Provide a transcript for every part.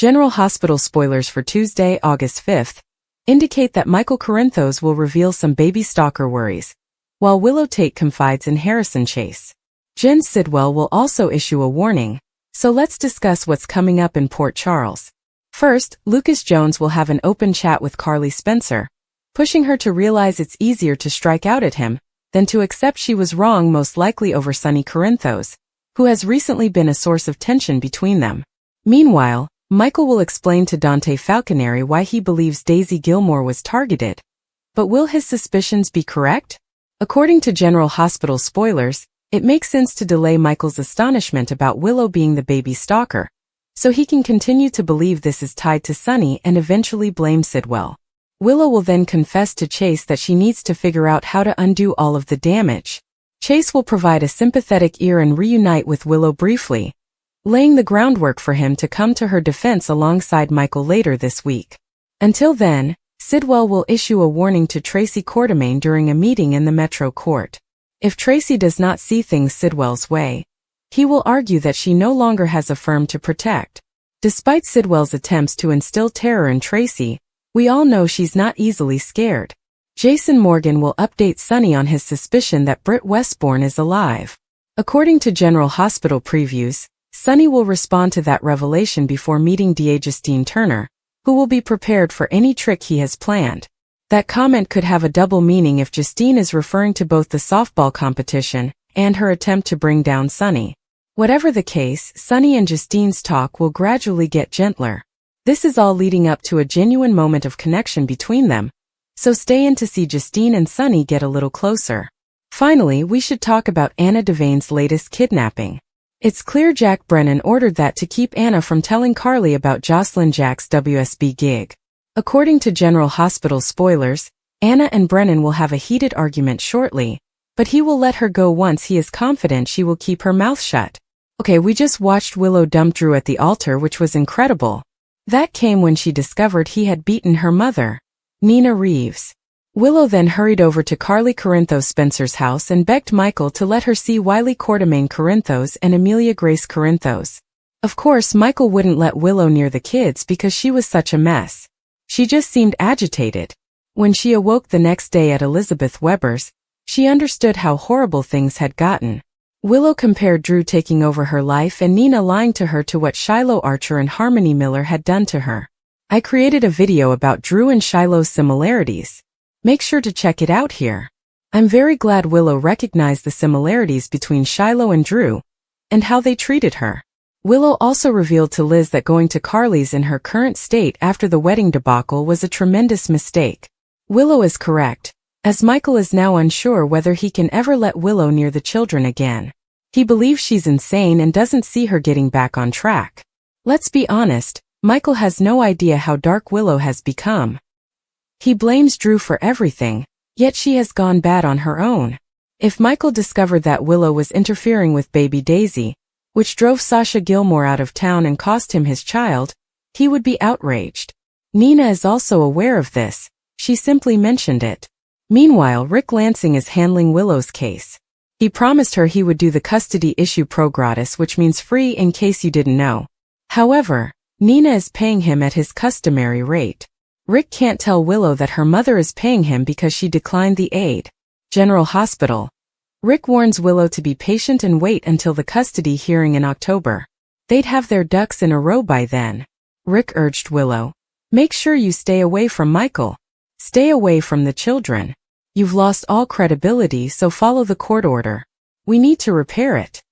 General Hospital spoilers for Tuesday, August 5th, indicate that Michael Corinthos will reveal some baby stalker worries, while Willow Tate confides in Harrison Chase. Jen Sidwell will also issue a warning, so let's discuss what's coming up in Port Charles. First, Lucas Jones will have an open chat with Carly Spencer, pushing her to realize it's easier to strike out at him than to accept she was wrong, most likely over Sonny Corinthos, who has recently been a source of tension between them. Meanwhile, Michael will explain to Dante Falconeri why he believes Daisy Gilmore was targeted. But will his suspicions be correct? According to General Hospital spoilers, it makes sense to delay Michael's astonishment about Willow being the baby stalker, so he can continue to believe this is tied to Sonny and eventually blame Sidwell. Willow will then confess to Chase that she needs to figure out how to undo all of the damage. Chase will provide a sympathetic ear and reunite with Willow briefly, laying the groundwork for him to come to her defense alongside Michael later this week. Until then, Sidwell will issue a warning to Tracy Quartermaine during a meeting in the Metro Court. If Tracy does not see things Sidwell's way, he will argue that she no longer has a firm to protect. Despite Sidwell's attempts to instill terror in Tracy, we all know she's not easily scared. Jason Morgan will update Sonny on his suspicion that Britt Westbourne is alive. According to General Hospital previews, Sonny will respond to that revelation before meeting Justine Turner, who will be prepared for any trick he has planned. That comment could have a double meaning if Justine is referring to both the softball competition and her attempt to bring down Sonny. Whatever the case, Sonny and Justine's talk will gradually get gentler. This is all leading up to a genuine moment of connection between them, so stay in to see Justine and Sonny get a little closer. Finally, we should talk about Anna Devane's latest kidnapping. It's clear Jack Brennan ordered that to keep Anna from telling Carly about Jocelyn Jack's WSB gig. According to General Hospital spoilers, Anna and Brennan will have a heated argument shortly, but he will let her go once he is confident she will keep her mouth shut. Okay, we just watched Willow dump Drew at the altar, which was incredible. That came when she discovered he had beaten her mother, Nina Reeves. Willow then hurried over to Carly Corinthos Spencer's house and begged Michael to let her see Wiley Quartermaine Corinthos and Amelia Grace Corinthos. Of course, Michael wouldn't let Willow near the kids because she was such a mess. She just seemed agitated. When she awoke the next day at Elizabeth Weber's, she understood how horrible things had gotten. Willow compared Drew taking over her life and Nina lying to her to what Shiloh Archer and Harmony Miller had done to her. I created a video about Drew and Shiloh's similarities. Make sure to check it out here. I'm very glad Willow recognized the similarities between Shiloh and Drew, and how they treated her. Willow also revealed to Liz that going to Carly's in her current state after the wedding debacle was a tremendous mistake. Willow is correct, as Michael is now unsure whether he can ever let Willow near the children again. He believes she's insane and doesn't see her getting back on track. Let's be honest, Michael has no idea how dark Willow has become. He blames Drew for everything, yet she has gone bad on her own. If Michael discovered that Willow was interfering with baby Daisy, which drove Sasha Gilmore out of town and cost him his child, he would be outraged. Nina is also aware of this. She simply mentioned it. Meanwhile, Rick Lansing is handling Willow's case. He promised her he would do the custody issue pro gratis, which means free in case you didn't know. However, Nina is paying him at his customary rate. Rick can't tell Willow that her mother is paying him because she declined the aid. General Hospital. Rick warns Willow to be patient and wait until the custody hearing in October. They'd have their ducks in a row by then. Rick urged Willow, "Make sure you stay away from Michael. Stay away from the children. You've lost all credibility, so follow the court order. We need to repair it."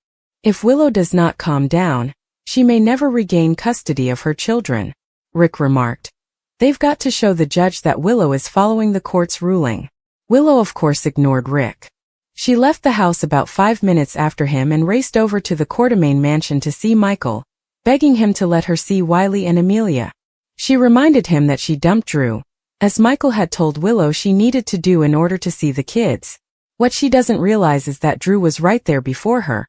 If Willow does not calm down, she may never regain custody of her children, Rick remarked. They've got to show the judge that Willow is following the court's ruling. Willow of course ignored Rick. She left the house about 5 minutes after him and raced over to the Quartermaine mansion to see Michael, begging him to let her see Wiley and Amelia. She reminded him that she dumped Drew, as Michael had told Willow she needed to do in order to see the kids. What she doesn't realize is that Drew was right there before her,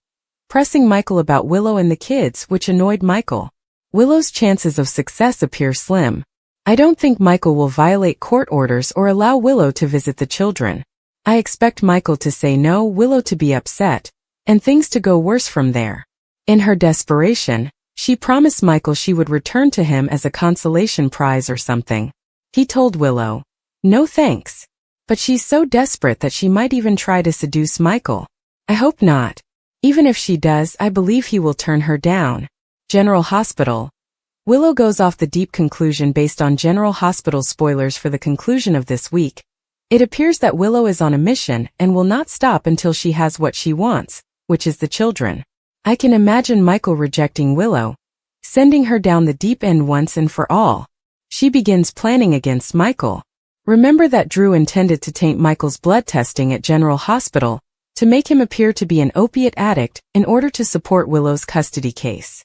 pressing Michael about Willow and the kids, which annoyed Michael. Willow's chances of success appear slim. I don't think Michael will violate court orders or allow Willow to visit the children. I expect Michael to say no, Willow to be upset, and things to go worse from there. In her desperation, She promised Michael she would return to him as a consolation prize or something. He told Willow, "No thanks." But she's so desperate that she might even try to seduce Michael. I hope not. Even if she does, I believe he will turn her down. General Hospital. Willow goes off the deep conclusion based on General Hospital spoilers for the conclusion of this week. It appears that Willow is on a mission and will not stop until she has what she wants, which is the children. I can imagine Michael rejecting Willow, sending her down the deep end once and for all. She begins planning against Michael. Remember that Drew intended to taint Michael's blood testing at General Hospital to make him appear to be an opiate addict in order to support Willow's custody case.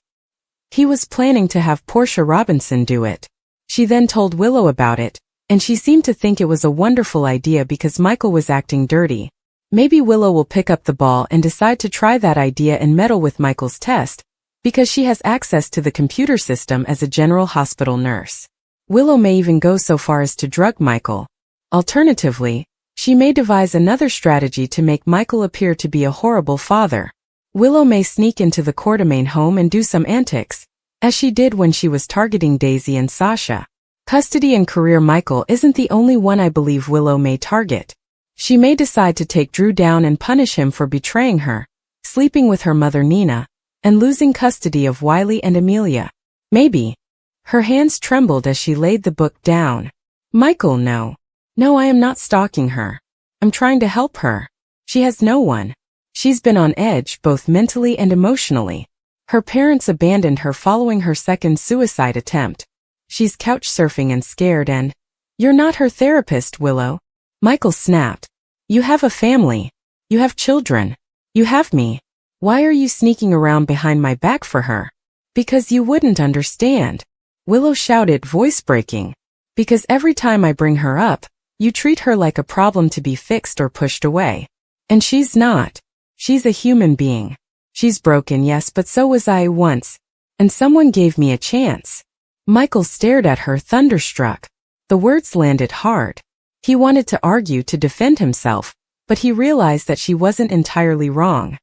He was planning to have Portia Robinson do it. She then told Willow about it, and she seemed to think it was a wonderful idea because Michael was acting dirty. Maybe Willow will pick up the ball and decide to try that idea and meddle with Michael's test, because she has access to the computer system as a General Hospital nurse. Willow may even go so far as to drug Michael. Alternatively, she may devise another strategy to make Michael appear to be a horrible father. Willow may sneak into the Quartermain home and do some antics, as she did when she was targeting Daisy and Sasha. Custody and career Michael isn't the only one I believe Willow may target. She may decide to take Drew down and punish him for betraying her, sleeping with her mother Nina, and losing custody of Wiley and Amelia. Maybe. Her hands trembled as she laid the book down. Michael, no. No, I am not stalking her. I'm trying to help her. She has no one. She's been on edge both mentally and emotionally. Her parents abandoned her following her second suicide attempt. She's couch surfing and scared and, "You're not her therapist, Willow." Michael snapped. "You have a family. You have children. You have me. Why are you sneaking around behind my back for her?" "Because you wouldn't understand," Willow shouted, voice breaking. "Because every time I bring her up, you treat her like a problem to be fixed or pushed away. And she's not. She's a human being. She's broken, yes, but so was I once. And someone gave me a chance." Michael stared at her, thunderstruck. The words landed hard. He wanted to argue to defend himself, but he realized that she wasn't entirely wrong.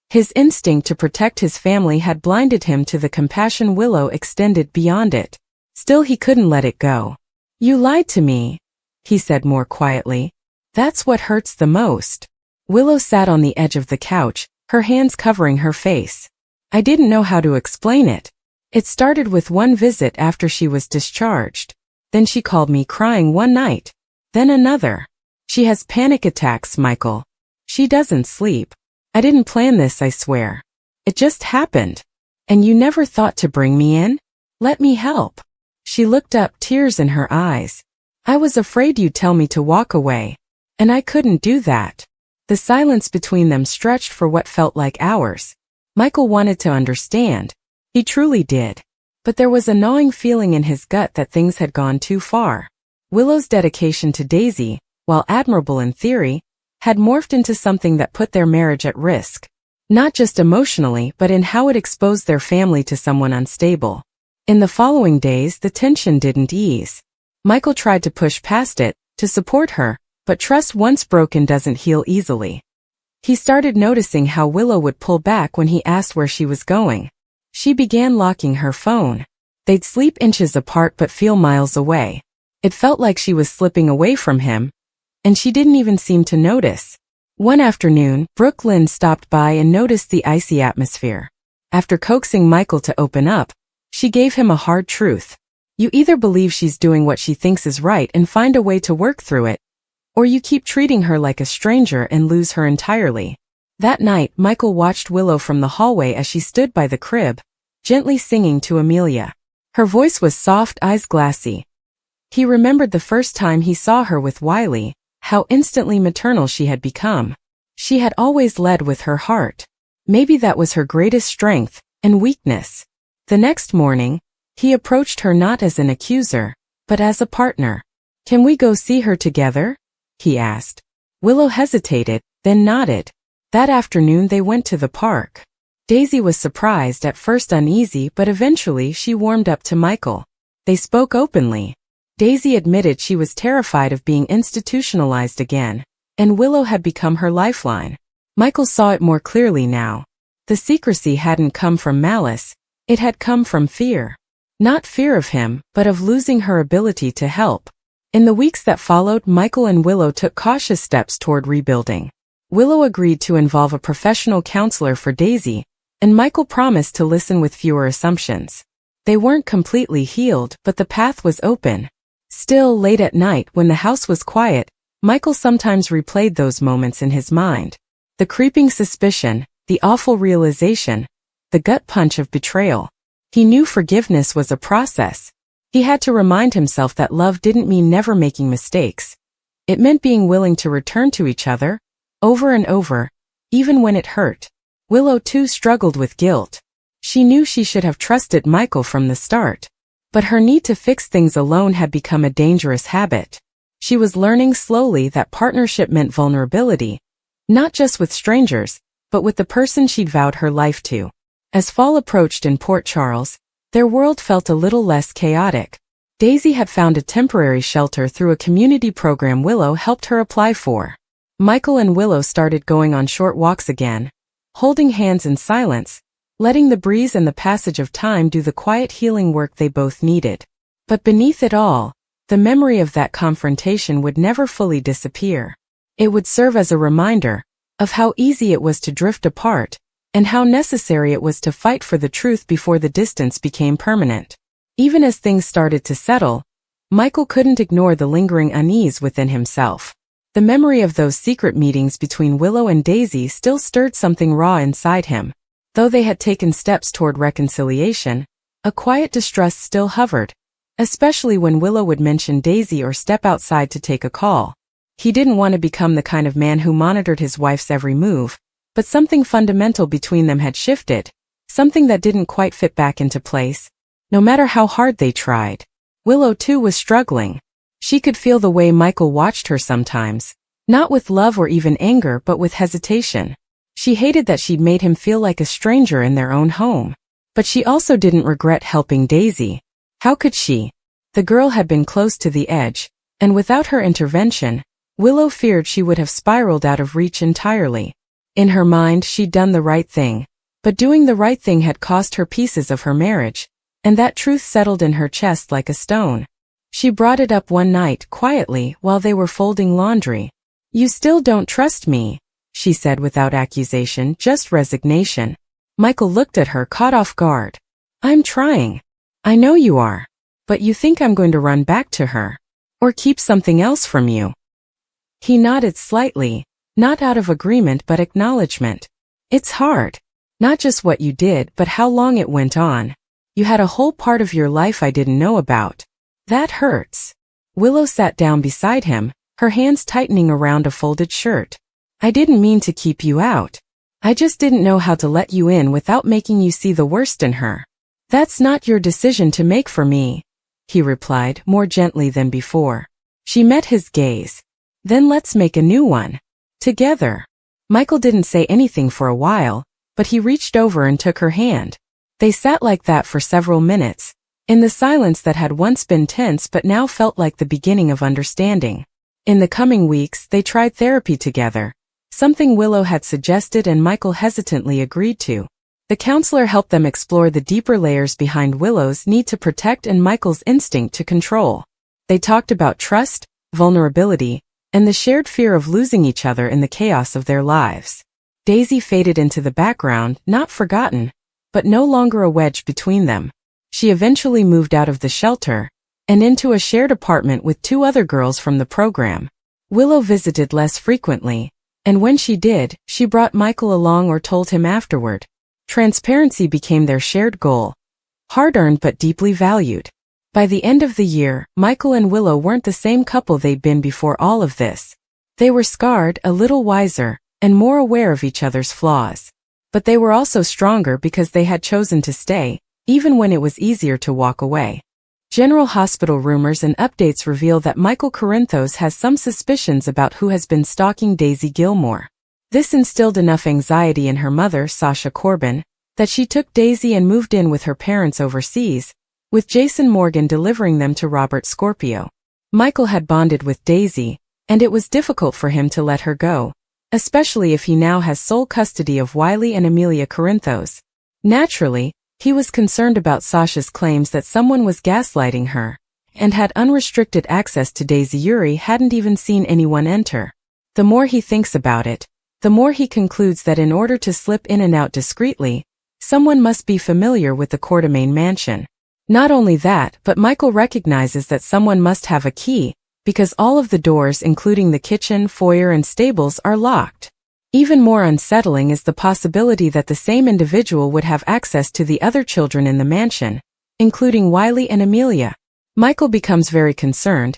His instinct to protect his family had blinded him to the compassion Willow extended beyond it. Still, he couldn't let it go. "You lied to me," he said more quietly. "That's what hurts the most." Willow sat on the edge of the couch, her hands covering her face. "I didn't know how to explain it. It started with one visit after she was discharged. Then she called me crying one night. Then another. She has panic attacks, Michael. She doesn't sleep. I didn't plan this, I swear. It just happened. And you never thought to bring me in? Let me help." She looked up, tears in her eyes. "I was afraid you'd tell me to walk away. And I couldn't do that." The silence between them stretched for what felt like hours. Michael wanted to understand. He truly did. But there was a gnawing feeling in his gut that things had gone too far. Willow's dedication to Daisy, while admirable in theory, had morphed into something that put their marriage at risk. Not just emotionally, but in how it exposed their family to someone unstable. In the following days, the tension didn't ease. Michael tried to push past it, to support her, but trust once broken doesn't heal easily. He started noticing how Willow would pull back when he asked where she was going. She began locking her phone. They'd sleep inches apart but feel miles away. It felt like she was slipping away from him, and she didn't even seem to notice. One afternoon, Brooke Lynn stopped by and noticed the icy atmosphere. After coaxing Michael to open up, she gave him a hard truth. You either believe she's doing what she thinks is right and find a way to work through it, or you keep treating her like a stranger and lose her entirely. That night, Michael watched Willow from the hallway as she stood by the crib, gently singing to Amelia. Her voice was soft, eyes glassy. He remembered the first time he saw her with Wiley, how instantly maternal she had become. She had always led with her heart. Maybe that was her greatest strength and weakness. The next morning, he approached her not as an accuser, but as a partner. "Can we go see her together?" he asked. Willow hesitated, then nodded. That afternoon they went to the park. Daisy was surprised, at first uneasy, but eventually she warmed up to Michael. They spoke openly. Daisy admitted she was terrified of being institutionalized again, and Willow had become her lifeline. Michael saw it more clearly now. The secrecy hadn't come from malice, It had come from fear. Not fear of him, but of losing her ability to help. In the weeks that followed, Michael and Willow took cautious steps toward rebuilding. Willow agreed to involve a professional counselor for Daisy, and Michael promised to listen with fewer assumptions. They weren't completely healed, but the path was open. Still, late at night, when the house was quiet, Michael sometimes replayed those moments in his mind. The creeping suspicion, the awful realization, the gut punch of betrayal. He knew forgiveness was a process. He had to remind himself that love didn't mean never making mistakes. It meant being willing to return to each other, over and over, even when it hurt. Willow too struggled with guilt. She knew she should have trusted Michael from the start. But her need to fix things alone had become a dangerous habit. She was learning slowly that partnership meant vulnerability, not just with strangers, but with the person she'd vowed her life to. As fall approached in Port Charles, their world felt a little less chaotic. Daisy had found a temporary shelter through a community program Willow helped her apply for. Michael and Willow started going on short walks again, holding hands in silence, letting the breeze and the passage of time do the quiet healing work they both needed. But beneath it all, the memory of that confrontation would never fully disappear. It would serve as a reminder of how easy it was to drift apart, and how necessary it was to fight for the truth before the distance became permanent. Even as things started to settle, Michael couldn't ignore the lingering unease within himself. The memory of those secret meetings between Willow and Daisy still stirred something raw inside him. Though they had taken steps toward reconciliation, a quiet distrust still hovered, especially when Willow would mention Daisy or step outside to take a call. He didn't want to become the kind of man who monitored his wife's every move, but something fundamental between them had shifted, something that didn't quite fit back into place, no matter how hard they tried. Willow too was struggling. She could feel the way Michael watched her sometimes, not with love or even anger but with hesitation. She hated that she'd made him feel like a stranger in their own home. But she also didn't regret helping Daisy. How could she? The girl had been close to the edge, and without her intervention, Willow feared she would have spiraled out of reach entirely. In her mind, she'd done the right thing, but doing the right thing had cost her pieces of her marriage, and that truth settled in her chest like a stone. She brought it up one night, quietly, while they were folding laundry. "You still don't trust me," she said without accusation, just resignation. Michael looked at her, caught off guard. "I'm trying. I know you are. But you think I'm going to run back to her? Or keep something else from you?" He nodded slightly, not out of agreement but acknowledgement. "It's hard. Not just what you did, but how long it went on. You had a whole part of your life I didn't know about. That hurts." Willow sat down beside him, her hands tightening around a folded shirt. "I didn't mean to keep you out. I just didn't know how to let you in without making you see the worst in her." "That's not your decision to make for me," he replied, more gently than before. She met his gaze. "Then let's make a new one. Together." Michael didn't say anything for a while, but he reached over and took her hand. They sat like that for several minutes, in the silence that had once been tense but now felt like the beginning of understanding. In the coming weeks, they tried therapy together, something Willow had suggested and Michael hesitantly agreed to. The counselor helped them explore the deeper layers behind Willow's need to protect and Michael's instinct to control. They talked about trust, vulnerability, and the shared fear of losing each other in the chaos of their lives. Daisy faded into the background, not forgotten, but no longer a wedge between them. She eventually moved out of the shelter, and into a shared apartment with two other girls from the program. Willow visited less frequently, and when she did, she brought Michael along or told him afterward. Transparency became their shared goal, hard-earned but deeply valued. By the end of the year, Michael and Willow weren't the same couple they'd been before all of this. They were scarred, a little wiser, and more aware of each other's flaws. But they were also stronger because they had chosen to stay, even when it was easier to walk away. General Hospital rumors and updates reveal that Michael Corinthos has some suspicions about who has been stalking Daisy Gilmore. This instilled enough anxiety in her mother, Sasha Corbin, that she took Daisy and moved in with her parents overseas, with Jason Morgan delivering them to Robert Scorpio. Michael had bonded with Daisy, and it was difficult for him to let her go, especially if he now has sole custody of Wiley and Amelia Corinthos. Naturally, He was concerned about Sasha's claims that someone was gaslighting her, and had unrestricted access to Daisy. Yuri hadn't even seen anyone enter. The more he thinks about it, the more he concludes that in order to slip in and out discreetly, someone must be familiar with the Quartermain mansion. Not only that, but Michael recognizes that someone must have a key, because all of the doors including the kitchen, foyer and stables are locked. Even more unsettling is the possibility that the same individual would have access to the other children in the mansion, including Wiley and Amelia. Michael becomes very concerned.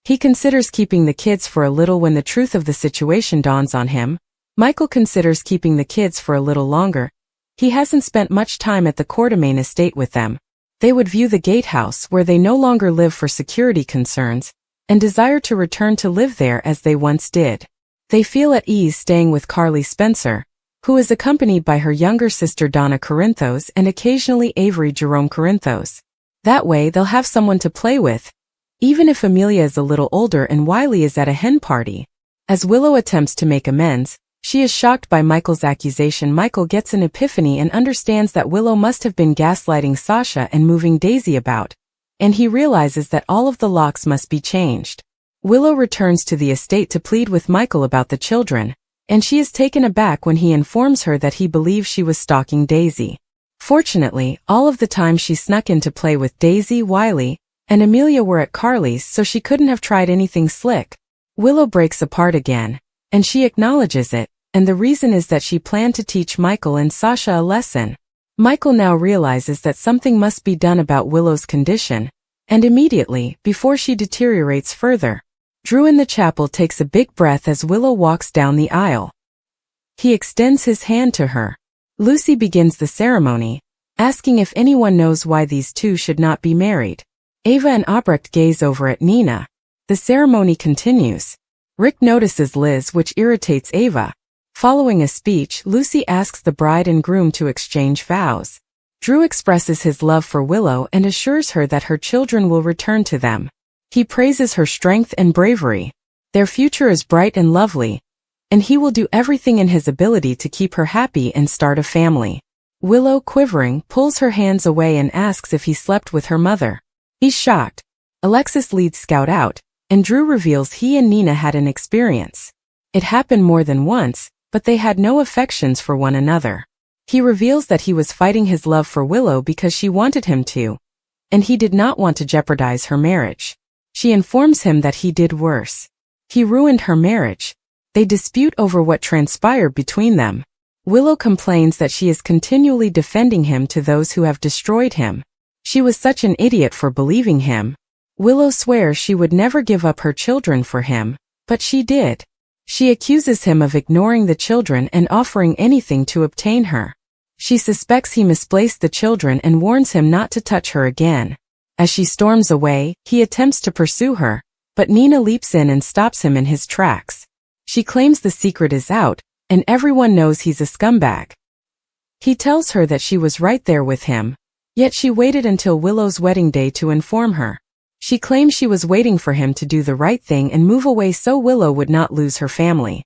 He considers keeping the kids for a little when the truth of the situation dawns on him. Michael considers keeping the kids for a little longer. He hasn't spent much time at the Quartermain estate with them. They would view the gatehouse where they no longer live for security concerns, and desire to return to live there as they once did. They feel at ease staying with Carly Spencer, who is accompanied by her younger sister Donna Corinthos and occasionally Avery Jerome Corinthos. That way they'll have someone to play with, even if Amelia is a little older and Wiley is at a hen party. As Willow attempts to make amends, she is shocked by Michael's accusation. Michael gets an epiphany and understands that Willow must have been gaslighting Sasha and moving Daisy about, and he realizes that all of the locks must be changed. Willow returns to the estate to plead with Michael about the children, and she is taken aback when he informs her that he believes she was stalking Daisy. Fortunately, all of the time she snuck in to play with Daisy, Wiley, and Amelia were at Carly's, so she couldn't have tried anything slick. Willow breaks apart again, and she acknowledges it, and the reason is that she planned to teach Michael and Sasha a lesson. Michael now realizes that something must be done about Willow's condition, and immediately, before she deteriorates further, Drew in the chapel takes a big breath as Willow walks down the aisle. He extends his hand to her. Lucy begins the ceremony, asking if anyone knows why these two should not be married. Ava and Albrecht gaze over at Nina. The ceremony continues. Rick notices Liz, which irritates Ava. Following a speech, Lucy asks the bride and groom to exchange vows. Drew expresses his love for Willow and assures her that her children will return to them. He praises her strength and bravery. Their future is bright and lovely, and he will do everything in his ability to keep her happy and start a family. Willow, quivering, pulls her hands away and asks if he slept with her mother. He's shocked. Alexis leads Scout out, and Drew reveals he and Nina had an experience. It happened more than once, but they had no affections for one another. He reveals that he was fighting his love for Willow because she wanted him to, and he did not want to jeopardize her marriage. She informs him that he did worse. He ruined her marriage. They dispute over what transpired between them. Willow complains that she is continually defending him to those who have destroyed him. She was such an idiot for believing him. Willow swears she would never give up her children for him, but she did. She accuses him of ignoring the children and offering anything to obtain her. She suspects he misplaced the children and warns him not to touch her again. As she storms away, he attempts to pursue her, but Nina leaps in and stops him in his tracks. She claims the secret is out, and everyone knows he's a scumbag. He tells her that she was right there with him, yet she waited until Willow's wedding day to inform her. She claims she was waiting for him to do the right thing and move away so Willow would not lose her family.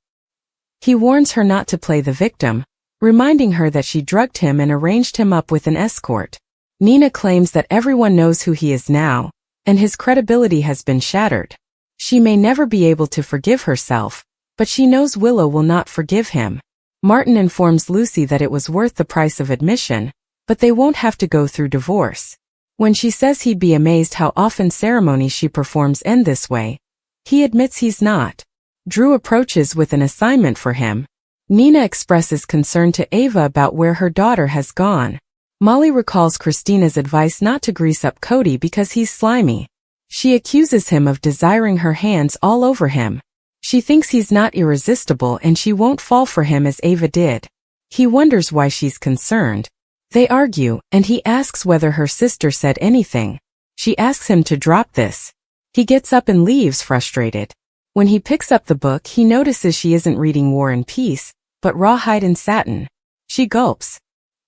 He warns her not to play the victim, reminding her that she drugged him and arranged him up with an escort. Nina claims that everyone knows who he is now, and his credibility has been shattered. She may never be able to forgive herself, but she knows Willow will not forgive him. Martin informs Lucy that it was worth the price of admission, but they won't have to go through divorce. When she says he'd be amazed how often ceremonies she performs end this way, he admits he's not. Drew approaches with an assignment for him. Nina expresses concern to Ava about where her daughter has gone. Molly recalls Christina's advice not to grease up Cody because he's slimy. She accuses him of desiring her hands all over him. She thinks he's not irresistible and she won't fall for him as Ava did. He wonders why she's concerned. They argue, and he asks whether her sister said anything. She asks him to drop this. He gets up and leaves frustrated. When he picks up the book, he notices she isn't reading War and Peace, but Rawhide and Satin. She gulps.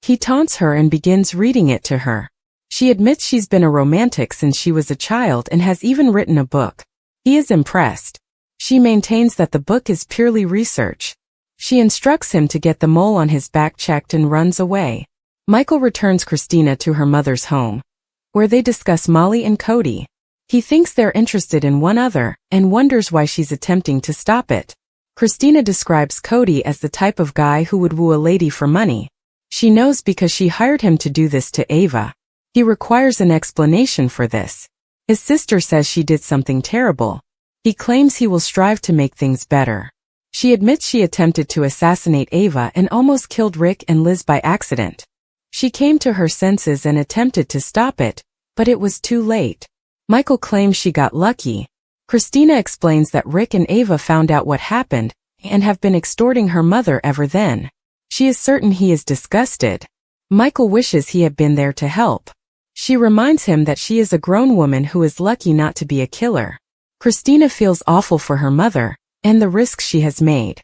He taunts her and begins reading it to her. She admits she's been a romantic since she was a child and has even written a book. He is impressed. She maintains that the book is purely research. She instructs him to get the mole on his back checked and runs away. Michael returns Christina to her mother's home, where they discuss Molly and Cody. He thinks they're interested in one another and wonders why she's attempting to stop it. Christina describes Cody as the type of guy who would woo a lady for money. She knows because she hired him to do this to Ava. He requires an explanation for this. His sister says she did something terrible. He claims he will strive to make things better. She admits she attempted to assassinate Ava and almost killed Rick and Liz by accident. She came to her senses and attempted to stop it, but it was too late. Michael claims she got lucky. Christina explains that Rick and Ava found out what happened and have been extorting her mother ever then. She is certain he is disgusted. Michael wishes he had been there to help. She reminds him that she is a grown woman who is lucky not to be a killer. Christina feels awful for her mother and the risks she has made.